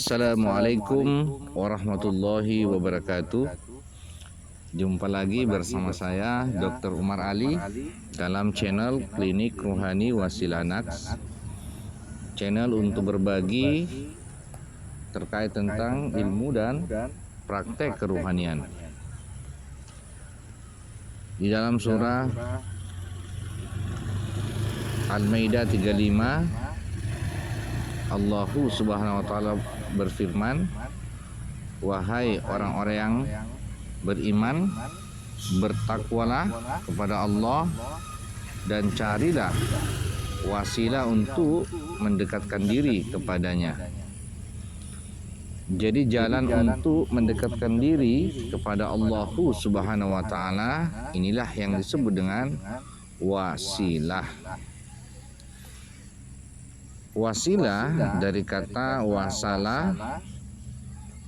Assalamualaikum warahmatullahi wabarakatuh. Jumpa lagi bersama saya Dr. Umar Ali dalam channel Klinik Rohani Wasilah Naks, channel untuk berbagi terkait tentang ilmu dan praktek kerohanian. Di dalam surah Al-Maidah 35, Allah Subhanahu wa Ta'ala berfirman, "Wahai orang-orang yang beriman, bertakwalah kepada Allah dan carilah wasilah untuk mendekatkan diri kepadanya." Jadi jalan untuk mendekatkan diri kepada Allah Subhanahu wa Ta'ala inilah yang disebut dengan wasilah. Wasilah dari kata wasala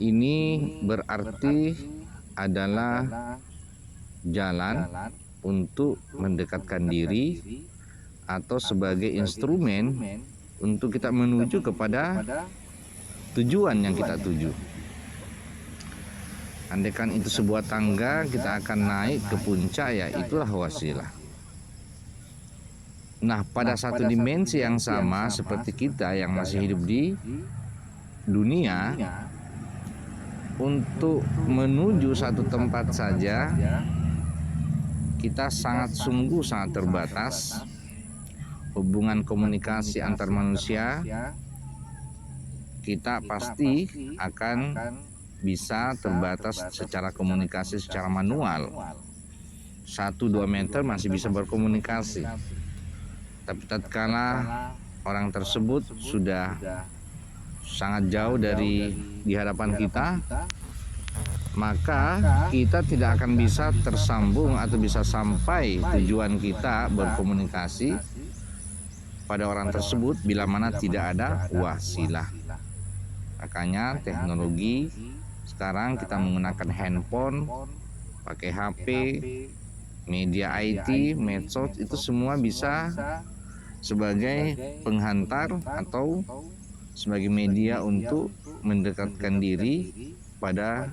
ini berarti adalah jalan untuk mendekatkan diri atau sebagai instrumen untuk kita menuju kepada tujuan yang kita tuju. Andaikan itu sebuah tangga, kita akan naik ke puncak, ya itulah wasilah. Nah, pada satu dimensi yang sama seperti kita yang masih hidup di dunia, untuk menuju satu tempat saja kita sangat terbatas. Hubungan komunikasi antar manusia kita pasti akan bisa terbatas secara komunikasi secara manual. 1-2 meter masih bisa berkomunikasi. Tapi tatkala orang tersebut sudah sangat jauh dari di hadapan kita, maka kita tidak akan bisa tersambung atau bisa sampai tujuan kita berkomunikasi pada orang tersebut bila mana tidak ada wasilah. Makanya teknologi sekarang kita menggunakan handphone, pakai HP, media IT, medsos, itu semua bisa sebagai penghantar atau sebagai media untuk mendekatkan diri pada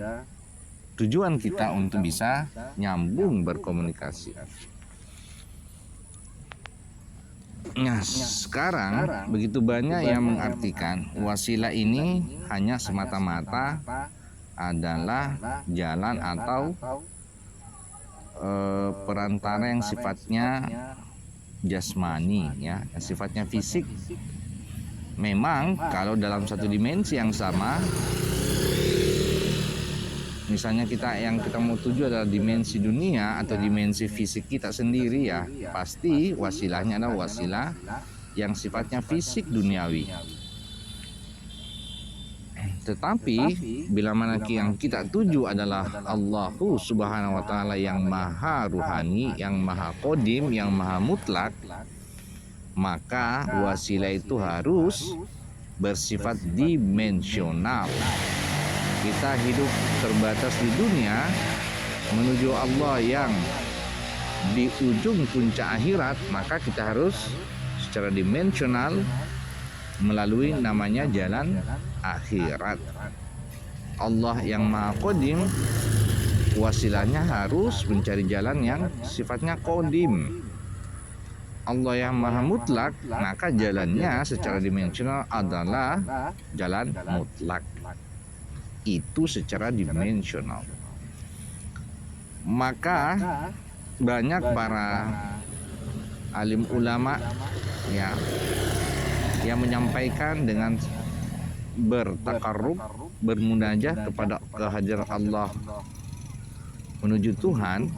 tujuan kita untuk bisa nyambung berkomunikasi. Nah, sekarang begitu banyak yang mengartikan wasilah ini hanya semata-mata adalah jalan atau perantara yang sifatnya jasmani, ya, yang sifatnya fisik. Memang kalau dalam satu dimensi yang sama, misalnya yang kita mau tuju adalah dimensi dunia atau dimensi fisik kita sendiri, ya pasti wasilahnya adalah wasilah yang sifatnya fisik duniawi. Tetapi bila mana yang kita tuju adalah Allah Subhanahu wa Ta'ala yang maha ruhani, yang maha qadim, yang maha mutlak, maka wasilah itu harus bersifat dimensional. Kita hidup terbatas di dunia menuju Allah yang di ujung puncak akhirat, maka kita harus secara dimensional melalui namanya jalan akhirat. Allah yang maha qadim, wasilahnya harus mencari jalan yang sifatnya qadim. Allah yang maha mutlak, maka jalannya secara dimensional adalah jalan mutlak. Itu secara dimensional. Maka banyak para alim ulama, ya, yang menyampaikan dengan bertakarrub, bermunajah kepada kehadiran Allah menuju Tuhan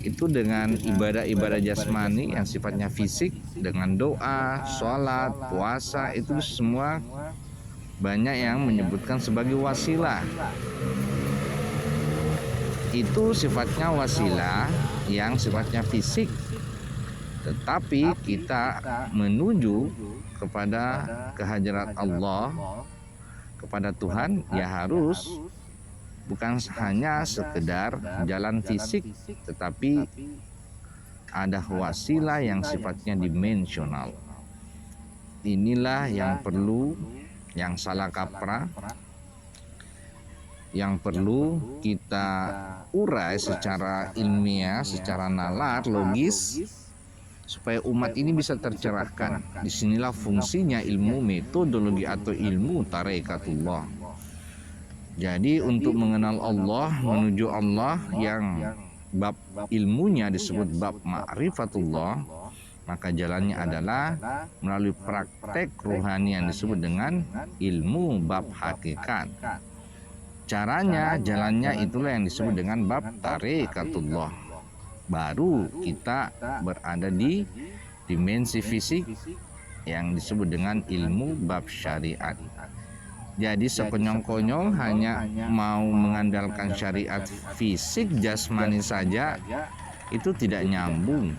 itu dengan ibadah-ibadah jasmani yang sifatnya fisik, dengan doa, sholat, puasa, itu semua banyak yang menyebutkan sebagai wasilah. Itu sifatnya wasilah yang sifatnya fisik. Tetapi kita menuju kepada kehadiran Allah, kepada Tuhan, ya harus bukan hanya sekedar jalan fisik, tetapi ada wasilah yang sifatnya dimensional. Inilah yang perlu yang salah kaprah, yang perlu kita urai secara ilmiah, secara nalar, logis, supaya umat ini bisa tercerahkan. Disinilah fungsinya ilmu metodologi atau ilmu tarekatullah. Jadi untuk mengenal Allah, menuju Allah, yang bab ilmunya disebut bab ma'rifatullah, maka jalannya adalah melalui praktek rohani yang disebut dengan ilmu bab hakikat. Caranya, jalannya itulah yang disebut dengan bab tarekatullah. Baru kita berada di dimensi fisik yang disebut dengan ilmu bab syariat. Jadi sekonyong-konyong hanya mau mengandalkan syariat fisik jasmani saja, itu tidak nyambung.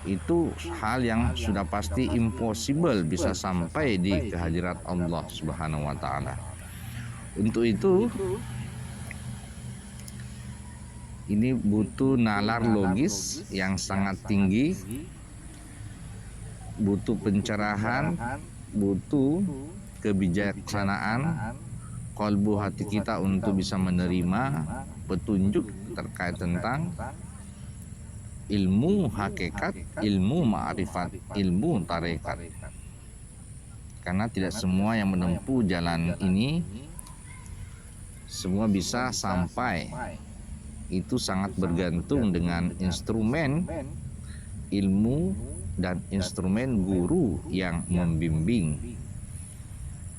Itu hal yang sudah pasti impossible bisa sampai di kehadirat Allah Subhanahu wa taala. Untuk itu ini butuh nalar logis yang sangat tinggi, butuh pencerahan, butuh kebijaksanaan kalbu hati kita untuk bisa menerima petunjuk terkait tentang ilmu hakikat, ilmu ma'rifat, ilmu tarekat. Karena tidak semua yang menempuh jalan ini semua bisa sampai. Itu sangat bergantung dengan instrumen ilmu dan instrumen guru yang membimbing.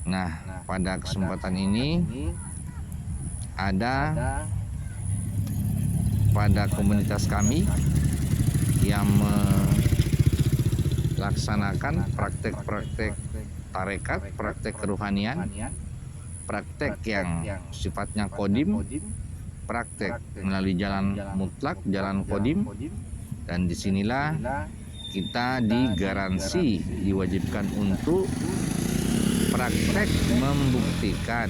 Nah, pada kesempatan ini ada pada komunitas kami yang melaksanakan praktek-praktek tarekat, praktek kerohanian, praktek yang sifatnya kodim, praktek melalui jalan mutlak, jalan kodim, dan disinilah kita digaransi, diwajibkan untuk praktek membuktikan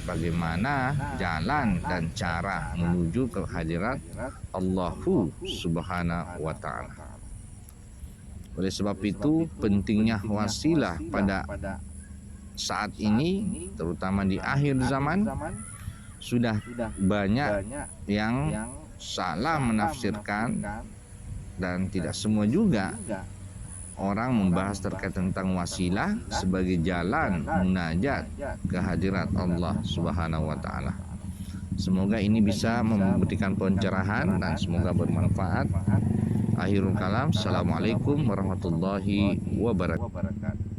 bagaimana jalan dan cara menuju ke hadirat Allahu Subhanahu wa ta'ala. Oleh sebab itu pentingnya wasilah pada saat ini, terutama di akhir zaman, sudah banyak yang salah menafsirkan, dan tidak semua juga orang membahas terkait tentang wasilah sebagai jalan munajat ke hadirat Allah Subhanahu wa taala. Semoga ini bisa memberikan pencerahan dan semoga bermanfaat. Akhirul kalam, assalamualaikum warahmatullahi wabarakatuh.